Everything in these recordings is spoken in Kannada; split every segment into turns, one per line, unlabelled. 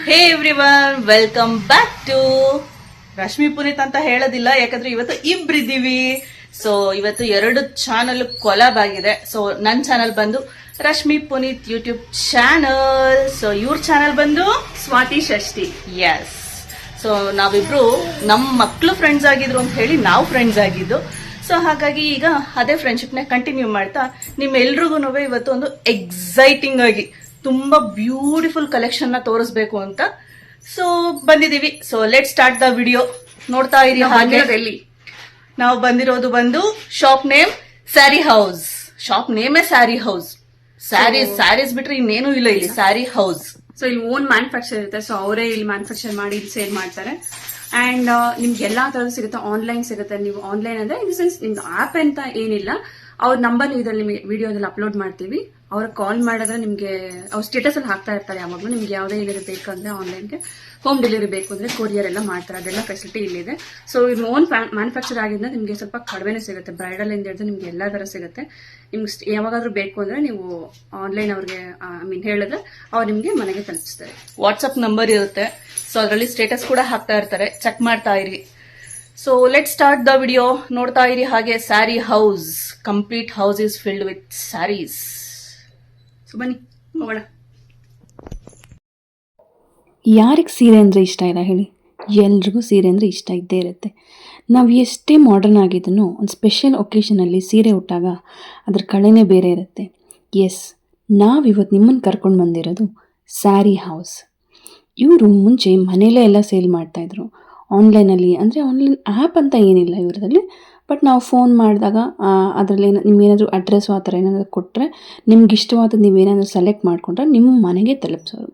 Hey everyone, welcome back to Rashmi Puneet ಅಂತ ಹೇಳೋದಿಲ್ಲ, ಯಾಕಂದ್ರೆ ಇವತ್ತು ಇಬ್ರಿದ್ದೀವಿ. ಸೊ ಇವತ್ತು 2 ಚಾನಲ್ ಕೊಲಾಬ್ ಆಗಿದೆ. ಸೊ ನನ್ನ ಚಾನಲ್ ಬಂದು Rashmi Puneet YouTube channel, so ಇವ್ರ ಚಾನಲ್ ಬಂದು
ಸ್ವಾತಿ ಷಷ್ಠಿ.
ಎಸ್. ಸೊ ನಾವಿಬ್ರು ನಮ್ಮ ಮಕ್ಕಳು ಫ್ರೆಂಡ್ಸ್ ಆಗಿದ್ರು ಅಂತ ಹೇಳಿ ನಾವು ಫ್ರೆಂಡ್ಸ್ ಆಗಿದ್ದು. ಸೊ ಹಾಗಾಗಿ ಈಗ ಅದೇ ಫ್ರೆಂಡ್ಶಿಪ್ನ ಕಂಟಿನ್ಯೂ ಮಾಡ್ತಾ ನಿಮ್ಮೆಲ್ರಿಗೂ ಇವತ್ತು ಒಂದು ಎಕ್ಸೈಟಿಂಗ್ ಆಗಿ ತುಂಬಾ ಬ್ಯೂಟಿಫುಲ್ ಕಲೆಕ್ಷನ್ ನ ತೋರಿಸ್ಬೇಕು ಅಂತ ಸೊ ಬಂದಿದೀವಿ. So let start the video. ನೋಡ್ತಾ ಇರಿ. ಹಾಗೆ ನಾವು ಬಂದಿರೋದು ಬಂದು shop name saree house. Shop ನೇಮೇ ಸ್ಯಾರಿ ಹೌಸ್. ಸ್ಯಾರೀಸ್ ಬಿಟ್ರೆ ಇನ್ನೇನು ಇಲ್ಲ ಇಲ್ಲಿ, ಸ್ಯಾರಿ ಹೌಸ್.
ಸೊ ಇಲ್ಲಿ ಓನ್ ಮ್ಯಾನುಫ್ಯಾಕ್ಚರ್ ಇರುತ್ತೆ. ಸೊ ಅವರೇ ಇಲ್ಲಿ ಮ್ಯಾನುಫ್ಯಾಕ್ಚರ್ ಮಾಡಿ ಇಲ್ಲಿ ಸೇಲ್ ಮಾಡ್ತಾರೆ. ಅಂಡ್ ನಿಮ್ಗೆ ಎಲ್ಲಾ ತರದ್ದು ಸಿಗುತ್ತೆ. ಆನ್ಲೈನ್ ಸಿಗುತ್ತೆ. ನೀವು ಆನ್ಲೈನ್ ಅಂದ್ರೆ ಇನ್ ಸೆನ್ಸ್ ನಿಮ್ದು ಆಪ್ ಅಂತ ಏನಿಲ್ಲ, ಅವ್ರ ನಂಬರ್ ನೀವು ಇದರಲ್ಲಿ ನಿಮಗೆ ವಿಡಿಯೋದಲ್ಲಿ ಅಪ್ಲೋಡ್ ಮಾಡ್ತೀವಿ. ಅವ್ರ ಕಾಲ್ ಮಾಡಿದ್ರೆ ನಿಮ್ಗೆ ಅವ್ರ ಸ್ಟೇಟಸ್ ಅಲ್ಲಿ ಹಾಕ್ತಾ ಇರ್ತಾರೆ ಯಾವಾಗಲೂ. ನಿಮ್ಗೆ ಯಾವುದೇ ಏನಾದ್ರು ಬೇಕಂದ್ರೆ ಆನ್ಲೈನ್ಗೆ ಹೋಮ್ ಡೆಲಿವರಿ ಬೇಕು ಅಂದ್ರೆ ಕೊರಿಯರ್ ಎಲ್ಲ ಮಾಡ್ತಾರೆ. ಅದೆಲ್ಲ ಫೆಸಿಲಿಟಿ ಇಲ್ಲಿದೆ. ಸೊ ಇದು ಓನ್ ಮ್ಯಾನುಫ್ಯಾಕ್ಚರ್ ಆಗಿದ್ರೆ ನಿಮ್ಗೆ ಸ್ವಲ್ಪ ಕಡಿಮೆನೇ ಸಿಗುತ್ತೆ. ಬ್ರೈಡಲ್ ಇಂದ ಹಿಡಿದು ನಿಮ್ಗೆ ಎಲ್ಲಾ ತರ ಸಿಗುತ್ತೆ. ನಿಮ್ಗೆ ಯಾವಾಗಾದ್ರೂ ಬೇಕು ಅಂದ್ರೆ ನೀವು ಆನ್ಲೈನ್ ಅವ್ರಿಗೆ ಹೇಳಿದ್ರೆ ಅವ್ರು ನಿಮ್ಗೆ ಮನೆಗೆ ತಲುಪಿಸ್ತಾರೆ.
ವಾಟ್ಸ್ಆಪ್ ನಂಬರ್ ಇರುತ್ತೆ. ಸೊ ಅದರಲ್ಲಿ ಸ್ಟೇಟಸ್ ಕೂಡ ಹಾಕ್ತಾ ಇರ್ತಾರೆ, ಚೆಕ್ ಮಾಡ್ತಾ ಇರಿ. So let start the video. ನೋಡ್ತಾ ಇರಿ ಹಾಗೆ. Sari house, complete house is filled with saris. So ಬನ್ನಿ ಹೋಗೋಣ.
ಯಾರಿಗೆ ಸೀರೆ ಅಂದರೆ ಇಷ್ಟ ಇಲ್ಲ ಹೇಳಿ? ಎಲ್ರಿಗೂ ಸೀರೆ ಅಂದರೆ ಇಷ್ಟ ಇದ್ದೇ ಇರುತ್ತೆ. ನಾವು ಎಷ್ಟೇ ಮಾಡರ್ನ್ ಆಗಿದ್ದೂ ಒಂದು ಸ್ಪೆಷಲ್ ಒಕೇಶನಲ್ಲಿ ಸೀರೆ ಉಟ್ಟಾಗ ಅದ್ರ ಕಳೆನೇ ಬೇರೆ ಇರುತ್ತೆ. ಎಸ್, ನಾವಿವತ್ತು ನಿಮ್ಮನ್ನು ಕರ್ಕೊಂಡು ಬಂದಿರೋದು ಸ್ಯಾರಿ ಹೌಸ್. ಇವರು ಮುಂಚೆ ಮನೆಯಲ್ಲೇ ಎಲ್ಲ ಸೇಲ್ ಮಾಡ್ತಾಯಿದ್ರು ಆನ್ಲೈನಲ್ಲಿ. ಅಂದರೆ ಆನ್ಲೈನ್ ಆ್ಯಪ್ ಅಂತ ಏನಿಲ್ಲ ಇವರಲ್ಲಿ. ಬಟ್ ನಾವು ಫೋನ್ ಮಾಡಿದಾಗ ಅದರಲ್ಲಿ ನಿಮ್ಗೇನಾದರೂ ಅಡ್ರೆಸ್ಸು ಆ ಥರ ಏನಾದರೂ ಕೊಟ್ಟರೆ, ನಿಮ್ಗೆ ಇಷ್ಟವಾದದ್ದು ನೀವೇನಾದರೂ ಸೆಲೆಕ್ಟ್ ಮಾಡಿಕೊಂಡ್ರೆ ನಿಮ್ಮ ಮನೆಗೆ ತಲುಪಿಸೋರು.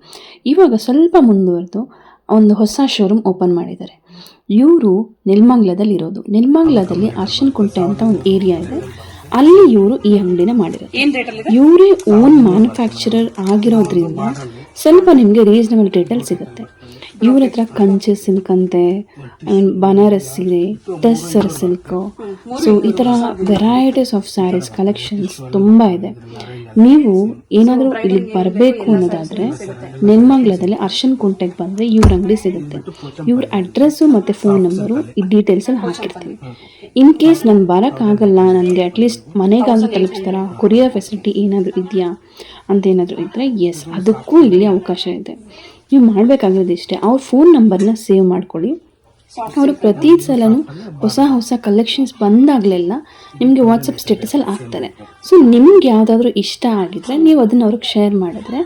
ಇವಾಗ ಸ್ವಲ್ಪ ಮುಂದುವರೆದು ಒಂದು ಹೊಸ ಶೋರೂಮ್ ಓಪನ್ ಮಾಡಿದ್ದಾರೆ. ಇವರು ನೆಲಮಂಗಲದಲ್ಲಿ ಇರೋದು. ನೆಲಮಂಗಲದಲ್ಲಿ ಅರ್ಶಿನಕುಂಟೆ ಅಂತ ಒಂದು ಏರಿಯಾ ಇದೆ. ಅಲ್ಲಿ ಇವರು ಈ ಅಂಗಡಿನ ಮಾಡಿರೋದು. ಇವರೇ ಓನ್ ಮ್ಯಾನುಫ್ಯಾಕ್ಚರರ್ ಆಗಿರೋದ್ರಿಂದ ಸ್ವಲ್ಪ ನಿಮಗೆ ರೀಸನಬಲ್ ರೇಟಲ್ಲಿ ಸಿಗುತ್ತೆ. ಇವ್ರ ಹತ್ರ ಕಂಚೆ ಸಿಲ್ಕ್ ಅಂತೆ, ಬನಾರಸ್ ಸೀರೆ, ಟಸ್ಸರ್ ಸಿಲ್ಕು, ಸೊ ಈ ಥರ ವೆರೈಟೀಸ್ ಆಫ್ ಸ್ಯಾರೀಸ್ ಕಲೆಕ್ಷನ್ಸ್ ತುಂಬ ಇದೆ. ನೀವು ಏನಾದರೂ ಇಲ್ಲಿಗೆ ಬರಬೇಕು ಅನ್ನೋದಾದರೆ ನೆಲಮಂಗಲದಲ್ಲಿ ಅರ್ಶಿನಕುಂಟೆಗೆ ಬಂದರೆ ಇವ್ರ ಅಂಗಡಿ ಸಿಗುತ್ತೆ. ಇವ್ರ ಅಡ್ರೆಸ್ಸು ಮತ್ತು ಫೋನ್ ನಂಬರು ಈ ಡೀಟೇಲ್ಸಲ್ಲಿ ಹಾಕಿರ್ತೀವಿ. ಇನ್ ಕೇಸ್ ನಾನು ಬರೋಕ್ಕಾಗಲ್ಲ, ನನಗೆ ಅಟ್ಲೀಸ್ಟ್ ಮನೆಗಾದರೂ ತಲುಪಿಸ್ತಾರ, ಕೊರಿಯರ್ ಫೆಸಿಲಿಟಿ ಏನಾದರೂ ಇದೆಯಾ ಅಂತ ಏನಾದರೂ ಇದ್ದರೆ ಎಸ್, ಅದಕ್ಕೂ ಇಲ್ಲಿ ಅವಕಾಶ ಇದೆ. ನೀವು ಮಾಡಬೇಕಾಗಿರೋದು ಇಷ್ಟೇ, ಅವ್ರ ಫೋನ್ ನಂಬರ್ನ ಸೇವ್ ಮಾಡ್ಕೊಳ್ಳಿ. ಅವರು ಪ್ರತಿ ಸಲನೂ ಹೊಸ ಕಲೆಕ್ಷನ್ಸ್ ಬಂದಾಗಲೆಲ್ಲ ನಿಮಗೆ ವಾಟ್ಸಪ್ ಸ್ಟೇಟಸಲ್ಲಿ ಹಾಕ್ತಾರೆ. ಸೊ ನಿಮ್ಗೆ ಯಾವುದಾದ್ರೂ ಇಷ್ಟ ಆಗಿದ್ರೆ ನೀವು ಅದನ್ನು ಅವ್ರಿಗೆ ಶೇರ್ ಮಾಡಿದ್ರೆ,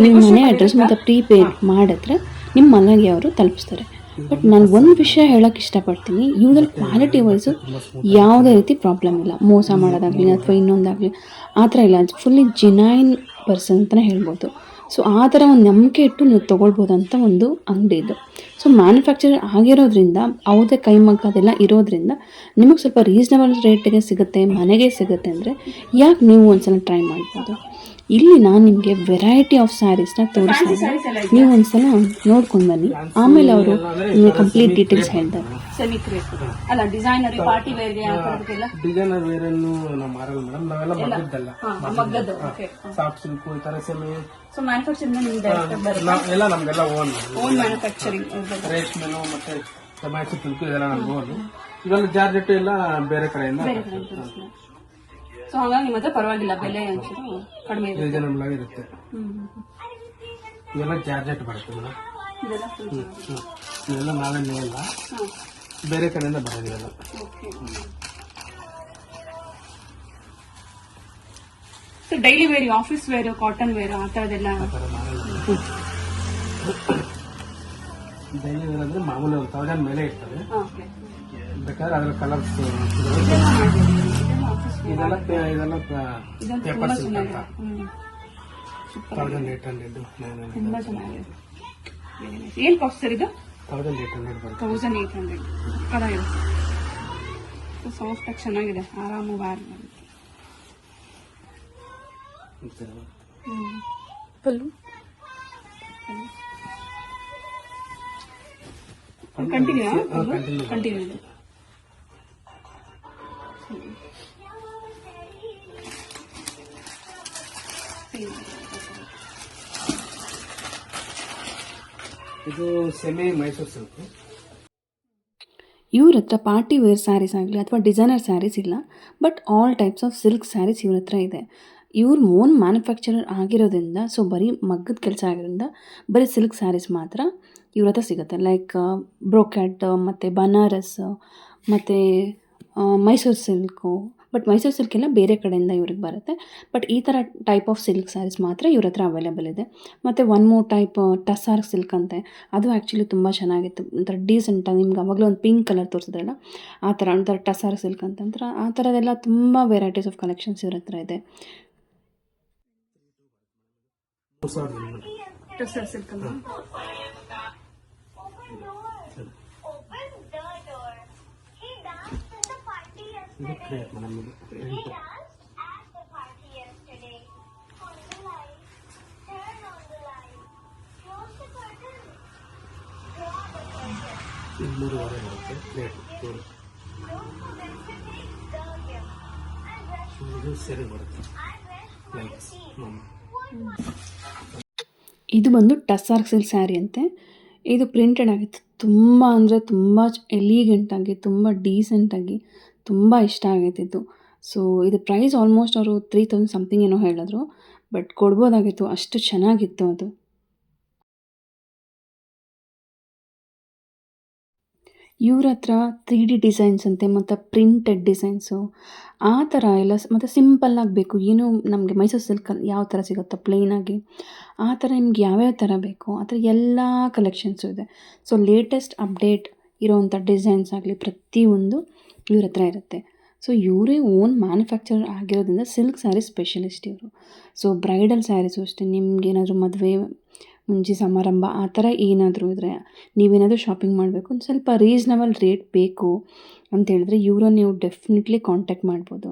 ನಿಮ್ಮ ಮನೆ ಅಡ್ರೆಸ್ ಮತ್ತು ಪ್ರೀಪೇಡ್ ಮಾಡಿದ್ರೆ ನಿಮ್ಮ ಮನೆಗೆ ಅವರು ತಲುಪಿಸ್ತಾರೆ. ಬಟ್ ನಾನು ಒಂದು ವಿಷಯ ಹೇಳೋಕ್ಕೆ ಇಷ್ಟಪಡ್ತೀನಿ, ಇವ್ರಲ್ಲಿ ಕ್ವಾಲಿಟಿ ವೈಸು ಯಾವುದೇ ರೀತಿ ಪ್ರಾಬ್ಲಮ್ ಇಲ್ಲ. ಮೋಸ ಮಾಡೋದಾಗಲಿ ಅಥವಾ ಇನ್ನೊಂದಾಗಲಿ ಆ ಥರ ಇಲ್ಲ. ಫುಲ್ಲಿ ಜಿನೈನ್ ಪರ್ಸನ್ ಅಂತಲೇ ಹೇಳ್ಬೋದು. ಸೊ ಆ ಥರ ಒಂದು ನಂಬಿಕೆ ಇಟ್ಟು ನೀವು ತೊಗೊಳ್ಬೋದಂತ ಒಂದು ಅಂಗಡಿ ಇದು. ಸೊ ಮ್ಯಾನುಫ್ಯಾಕ್ಚರ್ ಆಗಿರೋದ್ರಿಂದ ಯಾವುದೇ ಕೈಮಗ್ಗ ಅದೆಲ್ಲ ಇರೋದ್ರಿಂದ ನಿಮಗೆ ಸ್ವಲ್ಪ ರೀಸನಬಲ್ ರೇಟಿಗೆ ಸಿಗುತ್ತೆ, ಮನೆಗೆ ಸಿಗುತ್ತೆ. ಅಂದರೆ ಯಾಕೆ ನೀವು ಒಂದ್ಸಲ ಟ್ರೈ ಮಾಡ್ಬೋದು. ಇಲ್ಲಿ ನಾನು ನಿಮಗೆ ವೆರೈಟಿ ಆಫ್ ಸ್ಯಾರೀಸ್ನ ತೋರಿಸ್ತೀನಿ. ನೀವು ಒಂದ್ಸಲ ನೋಡ್ಕೊಂಡು ಬನ್ನಿ, ಆಮೇಲೆ ಅವರು ನಿಮಗೆ ಕಂಪ್ಲೀಟ್ ಡೀಟೇಲ್ಸ್ ಹೇಳ್ತಾರೆ.
ಅಲ್ಲ ಡಿಸೈನರ್ ಪಾರ್ಟಿ ವೇರ್ಗೆ
ಡಿಸೈನರ್ ವೇರ್ ಅನ್ನು ನಾವು ಮಾರಲ್ಲ ಮೇಡಮ್, ನಾವೆಲ್ಲ ಮಗ್ಗದ್ದಲ್ಲ, ಸಾಫ್ಟ್ ಸಿಲ್ಕ್ ಈ ತರ ಸೆಮಿ.
ಸೊ ಮ್ಯಾನುಫ್ಯಾಕ್ಚರಿಂಗ್
ಎಲ್ಲ ನಮ್ಗೆಲ್ಲ ಓನ್
ಮ್ಯಾನುಫ್ಯಾಕ್ಚರಿಂಗ್.
ರೇಷ್ಮೆನು ಮತ್ತೆ ಟೊಮ್ಯಾಟೊ ಸಿಲ್ಕ್ ಇದೆಲ್ಲ ನಮ್ಗೆ ಓನ್. ಇವೆಲ್ಲ ಜಾರ್ಜೆಟ್ ಎಲ್ಲ ಬೇರೆ ಕಡೆಯಿಂದ.
ಸೊ ಹಾಗಾಗಿ ನಿಮ್ಮ ಹತ್ರ ಪರವಾಗಿಲ್ಲ, ಬೆಲೆ ಒಂಚೂರು ಕಡಿಮೆ ಇದೆ,
ರೀಸನಬಲ್ ಆಗಿರುತ್ತೆ. ಇವೆಲ್ಲ ಜಾರ್ಜೆಟ್ ಬರುತ್ತೆ ಮೇಡಮ್. ಇವೆಲ್ಲ ನಾವೇ ನೇಯಲ್ಲ, ಬೇರೆ ಕಡೆಯಿಂದ ಬರೋದಿಲ್ಲ.
So daily wear, office wear, cotton wear ಆ ಥರದ್ದೆಲ್ಲ.
ಡೈಲಿ ವೇರ್ ಅಂದ್ರೆ ಮಾಮೂಲಿ 1000 ಮೇಲೆ ಇರ್ತದೆ. ಬೇಕಾದ್ರೆ ಅದ್ರ ಕಲರ್ಸ್ ಇದೆಲ್ಲ ಪೇಪರ್ ಸಿಲ್ಕ್ ಅಂತ 1800
ತುಂಬಾ ಚೆನ್ನಾಗಿದೆ. ಏನ್ ಕಾಸ್ಟ್ ಸರ್ ಇದು?
1800 ಬರುತ್ತೆ.
1800 ಕಡಿಮೆ. ಸಾಫ್ಟ್ ಆಗಿ ಚೆನ್ನಾಗಿದೆ, ಆರಾಮಾಗಿ ವಾರ್ ಕಂಟಿನ್ಯೂ.
ಇದು ಸೆಮಿ ಮೈಸೂರು ಸಿಲ್ಕ್.
ಇವ್ರ ಹತ್ರ ಪಾರ್ಟಿ ವೇರ್ ಸ್ಯಾರೀಸ್ ಆಗಲಿ ಅಥವಾ ಡಿಸೈನರ್ ಸ್ಯಾರೀಸ್ ಇಲ್ಲ, but all types of silk saris ಇವ್ರ ಹತ್ರ ಇದೆ. ಇವ್ರು ಓನ್ ಮ್ಯಾನುಫ್ಯಾಕ್ಚರರ್ ಆಗಿರೋದ್ರಿಂದ, ಸೊ ಬರೀ ಮಗ್ಗದ ಕೆಲಸ ಆಗಿರೋದ್ರಿಂದ ಬರೀ ಸಿಲ್ಕ್ ಸ್ಯಾರೀಸ್ ಮಾತ್ರ ಇವ್ರ ಹತ್ರ ಸಿಗುತ್ತೆ. ಲೈಕ್ ಬ್ರೋಕೆಟ್ ಮತ್ತು ಬನಾರಸ್ ಮತ್ತು Mysuru silk. But Mysuru silk ಎಲ್ಲ ಬೇರೆ ಕಡೆಯಿಂದ ಇವ್ರಿಗೆ ಬರುತ್ತೆ. ಬಟ್ ಈ ಥರ ಟೈಪ್ ಆಫ್ ಸಿಲ್ಕ್ ಸ್ಯಾರೀಸ್ ಮಾತ್ರ ಇವ್ರ ಹತ್ರ ಅವೈಲೇಬಲ್ ಇದೆ. ಮತ್ತು ಒನ್ ಮೋರ್ ಟೈಪ್ ಟಸ್ಸಾರ್ ಸಿಲ್ಕ್ ಅಂತೆ, ಅದು ಆ್ಯಕ್ಚುಲಿ ತುಂಬ ಚೆನ್ನಾಗಿತ್ತು. ಒಂಥರ ಡೀಸೆಂಟಾಗಿ ನಿಮ್ಗೆ ಅವಾಗಲೂ ಒಂದು ಪಿಂಕ್ ಕಲರ್ ತೋರಿಸಿದ್ರಲ್ಲ, ಆ ಥರ ಒಂಥರ ಟಸ್ಸಾರ್ ಸಿಲ್ಕ್ ಅಂತಂದ್ರೆ ಆ ಥರದ್ದೆಲ್ಲ ತುಂಬ ವೆರೈಟೀಸ್ ಆಫ್ ಕಲೆಕ್ಷನ್ಸ್ ಇವ್ರ ಹತ್ರ ಇದೆ.
ಟಸರ್ ಸಿಲ್ಕ್ ಅಲ್ವಾ?
ಇದು ಕ್ರೇಪ್ ಮೇಡಮ್. ಇದು ಪ್ರಿಂಟ್. ಇದು 3.5 ಬರುತ್ತೆ ಪ್ಲೇಟ್. ಇದು ಸೆರೆ ಬರುತ್ತೆ ಲೈಕ್ಸ್.
ಇದು ಬಂದು ಟಸ್ಸಾರ್ ಸಿಲ್ಕ್ ಸ್ಯಾರಿ ಅಂತೆ. ಇದು ಪ್ರಿಂಟೆಡ್ ಆಗಿತ್ತು. ತುಂಬ ಅಂದರೆ ತುಂಬ ಎಲಿಗೆಂಟಾಗಿ, ತುಂಬ ಡೀಸೆಂಟಾಗಿ, ತುಂಬ ಇಷ್ಟ ಆಗೈತಿದ್ದು. ಸೊ ಇದು ಪ್ರೈಸ್ ಆಲ್ಮೋಸ್ಟ್ ಅವರು 3000 ಸಮಥಿಂಗ್ ಏನೋ ಹೇಳಿದ್ರು, ಬಟ್ ಕೊಡ್ಬೋದಾಗಿತ್ತು, ಅಷ್ಟು ಚೆನ್ನಾಗಿತ್ತು ಅದು. ಇವ್ರ ಹತ್ರ 3D ಡಿಸೈನ್ಸ್ ಅಂತೆ ಮತ್ತು ಪ್ರಿಂಟೆಡ್ ಡಿಸೈನ್ಸು ಆ ಥರ ಎಲ್ಲ, ಮತ್ತು ಸಿಂಪಲ್ ಆಗಬೇಕು, ಏನು ನಮಗೆ ಮೈಸೂರು ಸಿಲ್ಕಲ್ಲಿ ಯಾವ ಥರ ಸಿಗುತ್ತೋ ಪ್ಲೇನಾಗಿ ಆ ಥರ ನಿಮ್ಗೆ ಯಾವ್ಯಾವ ಥರ ಬೇಕು ಆ ಥರ ಎಲ್ಲ ಕಲೆಕ್ಷನ್ಸು ಇದೆ. ಸೊ ಲೇಟೆಸ್ಟ್ ಅಪ್ಡೇಟ್ ಇರೋವಂಥ ಡಿಸೈನ್ಸ್ ಆಗಲಿ ಪ್ರತಿಯೊಂದು ಇವ್ರ ಹತ್ರ ಇರುತ್ತೆ. ಸೊ ಇವರೇ ಓನ್ ಮ್ಯಾನುಫ್ಯಾಕ್ಚರರ್ ಆಗಿರೋದ್ರಿಂದ ಸಿಲ್ಕ್ ಸ್ಯಾರಿ ಸ್ಪೆಷಲಿಸ್ಟ್ ಇವರು. ಸೊ ಬ್ರೈಡಲ್ ಸ್ಯಾರೀಸು ಅಷ್ಟೇ, ನಿಮ್ಗೇನಾದರೂ ಮದುವೆ ಮುಂಚೆ ಸಮಾರಂಭ ಆ ಥರ ಏನಾದರೂ ಇದ್ದರೆ, ನೀವೇನಾದರೂ ಶಾಪಿಂಗ್ ಮಾಡಬೇಕು, ಒಂದು ಸ್ವಲ್ಪ ರೀಸ್ನಬಲ್ ರೇಟ್ ಬೇಕು ಅಂತೇಳಿದ್ರೆ ಇವ್ರನ್ನ ನೀವು ಡೆಫಿನೆಟ್ಲಿ ಕಾಂಟ್ಯಾಕ್ಟ್ ಮಾಡ್ಬೋದು.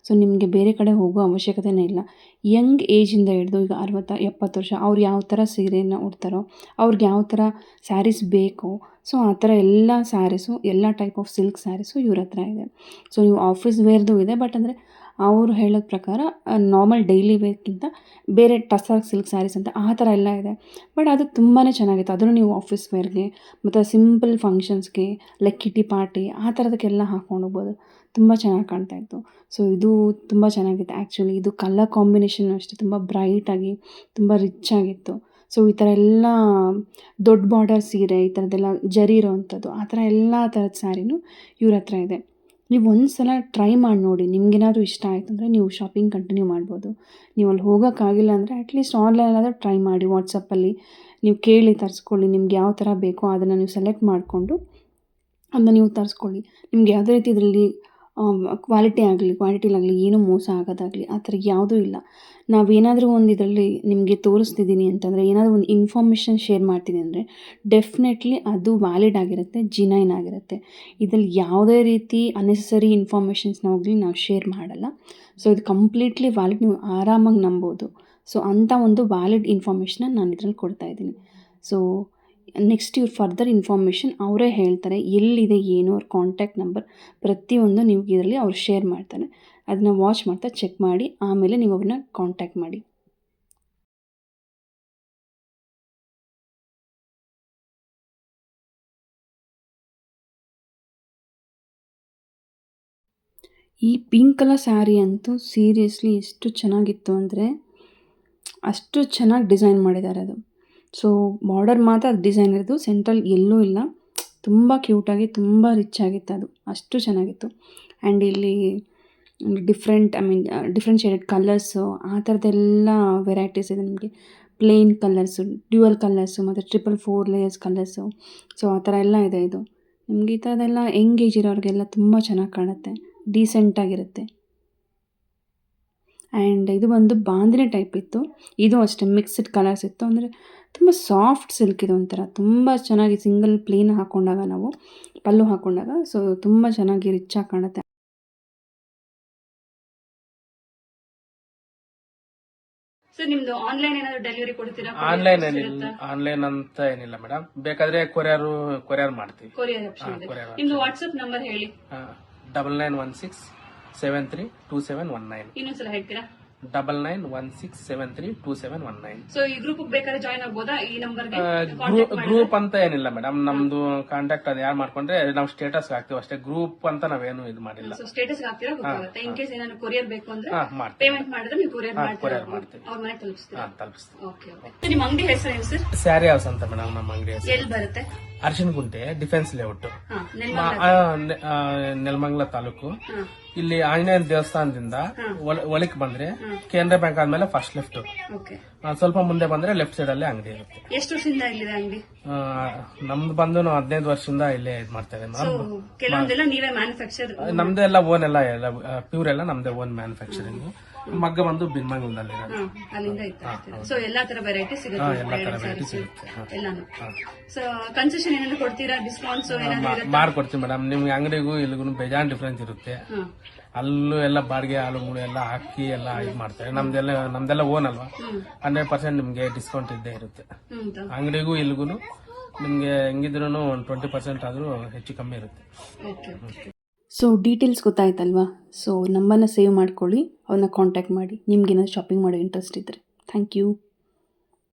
ಸೊ ನಿಮಗೆ ಬೇರೆ ಕಡೆ ಹೋಗೋ ಅವಶ್ಯಕತೆನೇ ಇಲ್ಲ. ಯಂಗ್ ಏಜಿಂದ ಹಿಡಿದು ಈಗ 60-70 ವರ್ಷ ಅವ್ರು ಯಾವ ಥರ ಸೀರೆಯನ್ನು ಉಡ್ತಾರೋ, ಅವ್ರಿಗೆ ಯಾವ ಥರ ಸ್ಯಾರೀಸ್ ಬೇಕು, ಸೊ ಆ ಥರ ಎಲ್ಲ ಸ್ಯಾರೀಸು, ಎಲ್ಲ ಟೈಪ್ ಆಫ್ ಸಿಲ್ಕ್ ಸ್ಯಾರೀಸು ಇವ್ರ ಹತ್ರ ಇದೆ. ಸೊ ನೀವು ಆಫೀಸ್ ವೇರ್ದು ಇದೆ, ಬಟ್ ಅಂದರೆ ಅವರು ಹೇಳೋದ ಪ್ರಕಾರ ನಾರ್ಮಲ್ ಡೈಲಿ ವೇರ್ಗಿಂತ ಬೇರೆ ಟಸ್ಸಾರ್ ಸಿಲ್ಕ್ ಸ್ಯಾರೀಸ್ ಅಂತ ಆ ಥರ ಎಲ್ಲ ಇದೆ. ಬಟ್ ಅದು ತುಂಬಾ ಚೆನ್ನಾಗಿತ್ತು. ಅದನ್ನು ನೀವು ಆಫೀಸ್ ವೇರ್ಗೆ ಮತ್ತು ಸಿಂಪಲ್ ಫಂಕ್ಷನ್ಸ್ಗೆ ಲೈಕ್ ಕಿಟಿ ಪಾರ್ಟಿ ಆ ಥರದಕ್ಕೆಲ್ಲ ಹಾಕ್ಕೊಂಡು ಹೋಗ್ಬೋದು. ತುಂಬ ಚೆನ್ನಾಗಿ ಕಾಣ್ತಾಯಿತ್ತು. ಸೊ ಇದು ತುಂಬ ಚೆನ್ನಾಗಿತ್ತು. ಆ್ಯಕ್ಚುಲಿ ಇದು ಕಲರ್ ಕಾಂಬಿನೇಷನ್ ಅಷ್ಟೇ ತುಂಬ ಬ್ರೈಟಾಗಿ ತುಂಬ ರಿಚ್ ಆಗಿತ್ತು. ಸೊ ಈ ಥರ ಎಲ್ಲ ದೊಡ್ಡ ಬಾರ್ಡರ್ ಸೀರೆ, ಈ ಥರದ್ದೆಲ್ಲ ಜರಿ ಇರೋವಂಥದ್ದು ಆ ಥರ ಎಲ್ಲ ಥರದ ಸ್ಯಾರಿನೂ ಇವ್ರ ಹತ್ರ ಇದೆ. ನೀವು ಒಂದು ಸಲ ಟ್ರೈ ಮಾಡಿ ನೋಡಿ, ನಿಮಗೇನಾದರೂ ಇಷ್ಟ ಆಯಿತು ಅಂದರೆ ನೀವು ಶಾಪಿಂಗ್ ಕಂಟಿನ್ಯೂ ಮಾಡ್ಬೋದು. ನೀವು ಅಲ್ಲಿ ಹೋಗೋಕ್ಕಾಗಿಲ್ಲ ಅಂದರೆ ಅಟ್ಲೀಸ್ಟ್ ಆನ್ಲೈನಲ್ಲಾದರೂ ಟ್ರೈ ಮಾಡಿ. ವಾಟ್ಸಪ್ಪಲ್ಲಿ ನೀವು ಕೇಳಿ ತರಿಸ್ಕೊಳ್ಳಿ. ನಿಮ್ಗೆ ಯಾವ ಥರ ಬೇಕೋ ಅದನ್ನು ನೀವು ಸೆಲೆಕ್ಟ್ ಮಾಡಿಕೊಂಡು ಅದನ್ನ ನೀವು ತರಿಸ್ಕೊಳ್ಳಿ. ನಿಮ್ಗೆ ಯಾವುದೇ ರೀತಿ ಇದರಲ್ಲಿ ಕ್ವಾಲಿಟಿಲಾಗಲಿ ಏನೂ ಮೋಸ ಆಗೋದಾಗಲಿ ಆ ಥರ ಯಾವುದೂ ಇಲ್ಲ. ನಾವೇನಾದರೂ ಒಂದು ಇದರಲ್ಲಿ ನಿಮಗೆ ತೋರಿಸ್ತಿದ್ದೀನಿ ಅಂತಂದರೆ, ಏನಾದರೂ ಒಂದು ಇನ್ಫಾರ್ಮೇಷನ್ ಶೇರ್ ಮಾಡ್ತೀನಿ ಅಂದರೆ ಡೆಫಿನೆಟ್ಲಿ ಅದು ವ್ಯಾಲಿಡ್ ಆಗಿರುತ್ತೆ, ಜಿನೈನ್ ಆಗಿರುತ್ತೆ. ಇದರಲ್ಲಿ ಯಾವುದೇ ರೀತಿ ಅನ್ನೆಸೆಸರಿ ಇನ್ಫಾರ್ಮೇಷನ್ಸ್ನ ಹೋಗಲಿ ನಾವು ಶೇರ್ ಮಾಡಲ್ಲ. ಸೊ ಇದು ಕಂಪ್ಲೀಟ್ಲಿ ವ್ಯಾಲಿಡ್, ನೀವು ಆರಾಮಾಗಿ ನಂಬೋದು. ಸೊ ಅಂಥ ಒಂದು ವ್ಯಾಲಿಡ್ ಇನ್ಫಾರ್ಮೇಷನ್ನ ನಾನು ಇದರಲ್ಲಿ ಕೊಡ್ತಾಯಿದ್ದೀನಿ. ಸೊ ನೆಕ್ಸ್ಟ್ ಇವ್ರು ಫರ್ದರ್ ಇನ್ಫಾರ್ಮೇಷನ್ ಅವರೇ ಹೇಳ್ತಾರೆ, ಎಲ್ಲಿದೆ ಏನು, ಅವ್ರ ಕಾಂಟ್ಯಾಕ್ಟ್ ನಂಬರ್ ಪ್ರತಿಯೊಂದು ನೀವು ಇದರಲ್ಲಿ ಅವ್ರು ಶೇರ್ ಮಾಡ್ತಾರೆ. ಅದನ್ನ ವಾಚ್ ಮಾಡ್ತಾ ಚೆಕ್ ಮಾಡಿ ಆಮೇಲೆ ನೀವು ಅವ್ರನ್ನ ಕಾಂಟ್ಯಾಕ್ಟ್ ಮಾಡಿ. ಈ ಪಿಂಕ್ ಕಲರ್ ಸ್ಯಾರಿ ಅಂತೂ ಸೀರಿಯಸ್ಲಿ ಎಷ್ಟು ಚೆನ್ನಾಗಿತ್ತು ಅಂದರೆ ಅಷ್ಟು ಚೆನ್ನಾಗಿ ಡಿಸೈನ್ ಮಾಡಿದ್ದಾರೆ ಅದು. ಸೊ ಬಾರ್ಡರ್ ಮಾತ್ರ ಅದು ಡಿಸೈನ್ ಇರೋದು, ಸೆಂಟ್ರಲ್ ಎಲ್ಲೂ ಇಲ್ಲ. ತುಂಬ ಕ್ಯೂಟಾಗಿ ತುಂಬ ರಿಚ್ ಆಗಿತ್ತು ಅದು, ಅಷ್ಟು ಚೆನ್ನಾಗಿತ್ತು. ಆ್ಯಂಡ್ ಇಲ್ಲಿ ಡಿಫ್ರೆಂಟ್ ಶೇಡೆಡ್ ಕಲರ್ಸು ಆ ಥರದ್ದೆಲ್ಲ ವೆರೈಟೀಸ್ ಇದೆ ನಿಮಗೆ. ಪ್ಲೇನ್ ಕಲರ್ಸು, ಡ್ಯುಯಲ್ ಕಲರ್ಸು ಮತ್ತು 4 ಲೇಯರ್ಸ್ ಕಲರ್ಸು, ಸೊ ಆ ಥರ ಎಲ್ಲ ಇದೆ. ಇದು ನಿಮಗೆ ಈ ಥರದ್ದೆಲ್ಲ ಎಂಗೇಜ್ ಇರೋರಿಗೆಲ್ಲ ತುಂಬ ಚೆನ್ನಾಗಿ ಕಾಣುತ್ತೆ, ಡೀಸೆಂಟಾಗಿರುತ್ತೆ. ಆ್ಯಂಡ್ ಇದು ಬಂದು ಬಾಂದಿನಿ ಟೈಪ್ ಇತ್ತು. ಇದು ಅಷ್ಟೇ ಮಿಕ್ಸ್ಡ್ ಕಲರ್ಸ್ ಇತ್ತು. ಅಂದರೆ ತುಂಬ ಸಾಫ್ಟ್ ಸಿಲ್ಕ್ ಇದು, ಒಂಥರ ತುಂಬ ಚೆನ್ನಾಗಿ ಸಿಂಗಲ್ ಪ್ಲೇನ್ ಹಾಕ್ಕೊಂಡಾಗ ನಾವು ಪಲ್ಲು ಹಾಕ್ಕೊಂಡಾಗ ಸೊ ತುಂಬ ಚೆನ್ನಾಗಿ ರಿಚಾಗಿ ಕಾಣುತ್ತೆ.
ಸೊ ನಿಮ್ದು ಆನ್ಲೈನ್ ಏನಾದ್ರು ಡೆಲಿವರಿ ಕೊಡ್ತೀರಾ?
ಆನ್ಲೈನ್ ಅಂತ ಏನಿಲ್ಲ ಮೇಡಮ್, ಬೇಕಾದ್ರೆ ಕೊರಿಯರ್ ಮಾಡ್ತೀವಿ.
ಕೊರಿಯರ್ ಆಪ್ಷನ್ ಇದೆ. ನಿಮ್ದು ವಾಟ್ಸ್ಆಪ್ ನಂಬರ್ ಹೇಳಿ.
9916 732719.
ಇನ್ನೊಂದ್ಸಲ ಹೇಳ್ತೀರಾ?
9916732719.
ಸೊ ಈ ಗ್ರೂಪ್ ಬೇಕಾದ್ರೆ ಜಾಯ್ನ್ ಆಗ್ಬೋದಾ ಈ ನಂಬರ್ಗೆ?
ಗ್ರೂಪ್ ಅಂತ ಏನಿಲ್ಲ ಮೇಡಮ್, ನಮ್ದು ಕಾಂಟ್ಯಾಕ್ಟ್ ಅದು ಯಾರು ಮಾಡ್ಕೊಂಡ್ರೆ ನಾವು ಸ್ಟೇಟಸ್ ಹಾಕ್ತಿವಿ ಅಷ್ಟೇ. ಗ್ರೂಪ್ ಅಂತ ನಾವೇನು ಇದು ಮಾಡಿಲ್ಲ.
ಸೊ ಸ್ಟೇಟಸ್ ಹಾಕ್ತೀರಾ ಗೊತ್ತಾಗುತ್ತೆ. ಇನ್ ಕೇಸ್ ಏನಾದ್ರು ಕೊರಿಯರ್ ಬೇಕು ಅಂದ್ರೆ
ಮಾಡ್ತೀವಿ,
ಪೇಮೆಂಟ್ ಮಾಡಿದ್ರೆ ನೀವು ಕೊರಿಯರ್ ಮಾಡ್ತೀರಾ,
ಮಾಡ್ತೀವಿ.
ಅವ್ರ ಮನೆ ತಲುಪಿಸ್ತೀರಾ?
ತಲುಪಿಸ್ತೀವಿ.
ಓಕೆ. ನಿಮ್ಮ ಅಂಗಡಿ ಹೆಸರು ಏನು ಸರ್?
ಸ್ಯಾರಿ ಹೌಸ್ ಅಂತ ಮೇಡಮ್ ನಮ್ಮ ಅಂಗಡಿ ಹೆಸರು.
ಎಲ್ಲಿ ಬರುತ್ತೆ?
ಅರಿಶಿನಗುಂಟೆ ಡಿಫೆನ್ಸ್ ಲೇಔಟ್,
ಹಾ,
ನೆಲಮಂಗಲ ತಾಲೂಕು. ಇಲ್ಲಿ ಆಂಜನೇಯ ದೇವಸ್ಥಾನದಿಂದ ಒಳಕ್ ಬಂದ್ರೆ ಕೇಂದ್ರ ಬ್ಯಾಂಕ್ ಆದ್ಮೇಲೆ ಫಸ್ಟ್ ಲೆಫ್ಟ್,
ಓಕೆ.
ಸ್ವಲ್ಪ ಮುಂದೆ ಬಂದ್ರೆ ಲೆಫ್ಟ್ ಸೈಡ್ ಅಲ್ಲಿ ಅಂಗಡಿ ಇರುತ್ತೆ.
ಎಷ್ಟು ವರ್ಷದಿಂದ ಇಲ್ಲಿದೆ ಅಂಗಡಿ?
ನಮ್ದು ಬಂದು ನಾವು 15 ವರ್ಷದಿಂದ ಇಲ್ಲೇ ಇದ್ ಮಾಡ್ತೇವೆ.
ಸೊ ಕೆಲವೊಂದೆಲ್ಲ ನೀವೇ ಮ್ಯಾನುಫ್ಯಾಕ್ಚರ್?
ನಮ್ದೇ ಎಲ್ಲ ಓನ್ ಎಲ್ಲ ಪ್ಯೂರ್ ಎಲ್ಲ ನಮ್ದೇ ಓನ್ ಮ್ಯಾನುಫ್ಯಾಕ್ಚರಿಂಗ್. ಮಗ್ಗ ಬಂದು ಬಿನ್ಮಂಗಲದಲ್ಲಿ
ಅಲ್ಲಿಂದ ಇತ್ತು. ಸೊ ಎಲ್ಲಾ ತರ ವೆರೈಟಿ ಸಿಗುತ್ತೆ,
ಎಲ್ಲಾ ತರ ವೆರೈಟಿ ಸಿಗುತ್ತೆ.
ಎಲ್ಲಾನು. ಸೊ ಕನ್ಸೆಷನ್ ಏನಾದ್ರು ಕೊಡ್ತೀರಾ? ಡಿಸ್ಕೌಂಟ್ಸ್ ಏನಾದ್ರು
ಮಾಡ್ಕೊಡ್ತೀವಿ ಮೇಡಮ್. ನಿಮ್ಗೆ ಅಂಗಡಿಗೂ ಇಲ್ಲಿಗೂ ಬೇಜಾನ್ ಡಿಫ್ರೆನ್ಸ್ ಇರುತ್ತೆ. ಅಲ್ಲೂ ಎಲ್ಲ ಬಾಡಿಗೆ ಹಾಲು ಮುಳು ಎಲ್ಲ ಹಾಕಿ ಎಲ್ಲ ಇದು ಮಾಡ್ತಾರೆ. ನಮ್ದೆಲ್ಲ ಓನ್ ಅಲ್ವಾ, 100% ನಿಮ್ಗೆ ಡಿಸ್ಕೌಂಟ್ ಇದ್ದೇ ಇರುತ್ತೆ. ಅಂಗಡಿಗೂ ಇಲ್ಲಿಗೂ ನಿಮ್ಗೆ ಹೆಂಗಿದ್ರು 20% ಆದ್ರೂ ಹೆಚ್ಚು ಕಮ್ಮಿ ಇರುತ್ತೆ.
ಸೊ ಡೀಟೇಲ್ಸ್ ಗೊತ್ತಾಯ್ತಲ್ವಾ? ಸೊ ನಂಬರ್ನ ಸೇವ್ ಮಾಡ್ಕೊಳ್ಳಿ, ಅವ್ರನ್ನ ಕಾಂಟ್ಯಾಕ್ಟ್ ಮಾಡಿ ನಿಮ್ಗೇನಾದ್ರು ಶಾಪಿಂಗ್ ಮಾಡೋ ಇಂಟ್ರೆಸ್ಟ್ ಇದ್ದರೆ. Thank you.